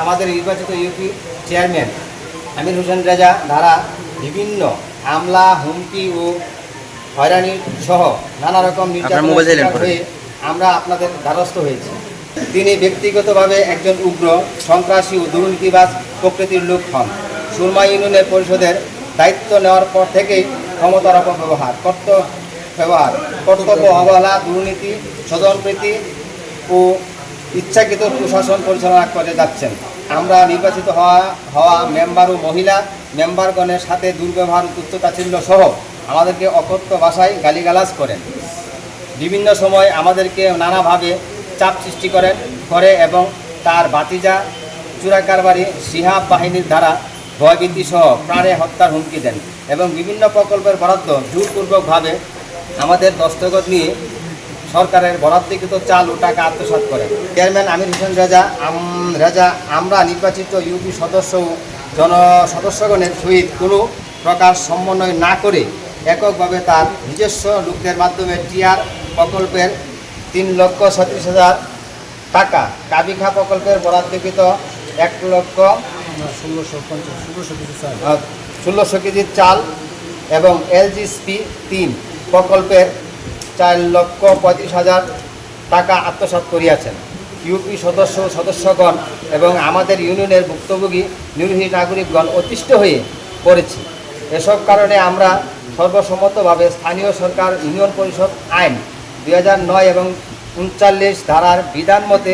আমাদের নির্বাচিত UP chairman Amir Hossain Reza দ্বারা বিভিন্ন হামলা, হুমকি ও হয়রানি সহ নানা রকম নির্যাতনের শিকার হয়ে আমরা আপনাদের দ্বারস্থ হয়েছি। তিনি ব্যক্তিগতভাবে একজন উগ্র, সন্ত্রাসী ও দুর্নীতিবাজ প্রকৃতির লোক হন। সুরমা ইউনিয়ন পরিষদের দায়িত্ব নেওয়ার পর থেকেই ক্ষমতার অপব্যবহার, কর্তব্য অবহেলা, দুর্নীতি, স্বজনপ্রীতি ও ইচ্ছাকৃত কুশাসন পরিচালনা করে যাচ্ছেন। আমরা নির্বাচিত হওয়া মেম্বার ও মহিলা মেম্বারগণের সাথে দুর্ব্যবহার, তুচ্ছতাচ্ছিল্য সহ আমাদেরকে অকথ্য ভাষায় গালিগালাজ করেন। বিভিন্ন সময় আমাদেরকে নানাভাবে চাপ সৃষ্টি করে এবং তার ভাতিজা চোরাকারবারি শিহাব বাহিনীর দ্বারা ভয়ভীতি সহ প্রাণে হত্যার হুমকি দেন এবং বিভিন্ন প্রকল্পের বরাদ্দ জোরপূর্বকভাবে আমাদের দস্তখত নিয়ে সরকারের বরাদ্দকৃত চাল ও টাকা আত্মসাৎ করেন। চেয়ারম্যান আমির হোসেন রেজা আমরা নির্বাচিত ইউপি সদস্য ও সদস্যগণের সহিত কোনো প্রকার সমন্বয় না করে এককভাবে তার নিজস্ব লোকদের মাধ্যমে টিআর প্রকল্পের 3,36,000 টাকা, কাবিখা প্রকল্পের বরাদ্দকৃত 1,16,000 কেজি চাল এবং এলজিএসপি 3 প্রকল্পের 4,35,000 টাকা আত্মসাৎ করিয়াছেন। ইউপি সদস্যগণ এবং আমাদের ইউনিয়নের ভুক্তভোগী নিরীহ নাগরিকগণ অতিষ্ঠ হয়ে পড়েছি। এসব কারণে আমরা সর্বসম্মতভাবে স্থানীয় সরকার ইউনিয়ন পরিষদ আইন 2009 এবং 39 ধারার বিধান মতে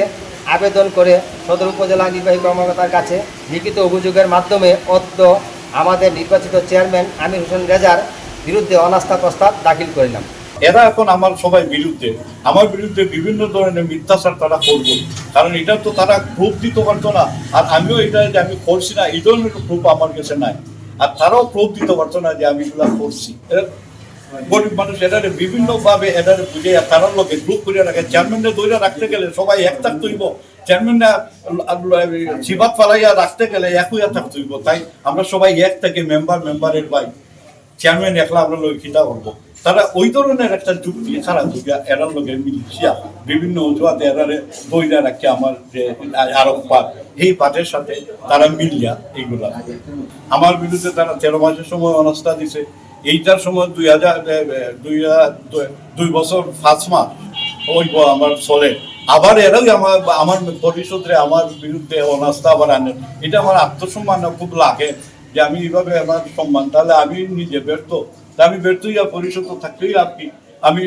আবেদন করে সদর উপজেলা নির্বাহী কর্মকর্তার কাছে লিখিত অভিযোগের মাধ্যমে আমাদের নির্বাচিত চেয়ারম্যান আমির হোসেন রেজার বিরুদ্ধে অনাস্থা প্রস্তাব দাখিল করিলাম। এরা এখন আমার সবাই বিরুদ্ধে, আমার বিরুদ্ধে বিভিন্ন ধরনের মিথ্যাচার তারা করবো, কারণ এটা তো তারা প্রুফ দিতে পারতো না। আর আমিও এটা যে আমি করছি না এই ধরনের প্রুফ আমার কাছে নাই, আর তারাও প্রুফ দিতে পারতো না যে আমি এগুলা করছি। গরিব মানুষ এটারে বিভিন্নভাবে এটারে বুঝে তারার লোকে গ্রুপ করে রাখে। চেয়ারম্যানরা দইরা রাখতে গেলে সবাই এক থাকতে হইব, চেয়ারম্যানরা সিবাত ফালাইয়া রাখতে গেলে একই থাকতে হইব। তাই আমরা সবাই এক থেকে মেম্বারের ভাই, চেয়ারম্যান একলা আমরা লোক খিতা করবো। তারা ওই ধরনের একটা যুক্তি খারাপ যুগে এরার লোকে মিলিশিয়া বিভিন্ন অজুহাতে এরারে দইরা রাখে। আমার যে আরো পাট, এই পাটের সাথে তারা মিলিয়া এইগুলা আমার বিরুদ্ধে তারা 13 মাসের সময় অনাস্থা দিছে। এইটার সময় 2 বছর 5 মাস ওই আমার চলে। আবার এরাই আমার পরিষদে আমার বিরুদ্ধে অনাস্থা আবার আনেন। এটা আমার আত্মসম্মান খুব লাগে যে আমি এইভাবে আমার সম্মান, তাহলে আমি নিজে ব্যর্থ। আমি ব্যর্থ হইয়া পরিষদ থাকলেই আমি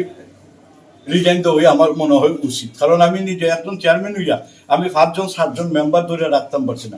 রিজাইন দেওয়াই আমার মনে হয় উচিত, কারণ আমি নিজে একজন চেয়ারম্যান হইয়া আমি 5-7 মেম্বার ধরে রাখতাম পারছি না।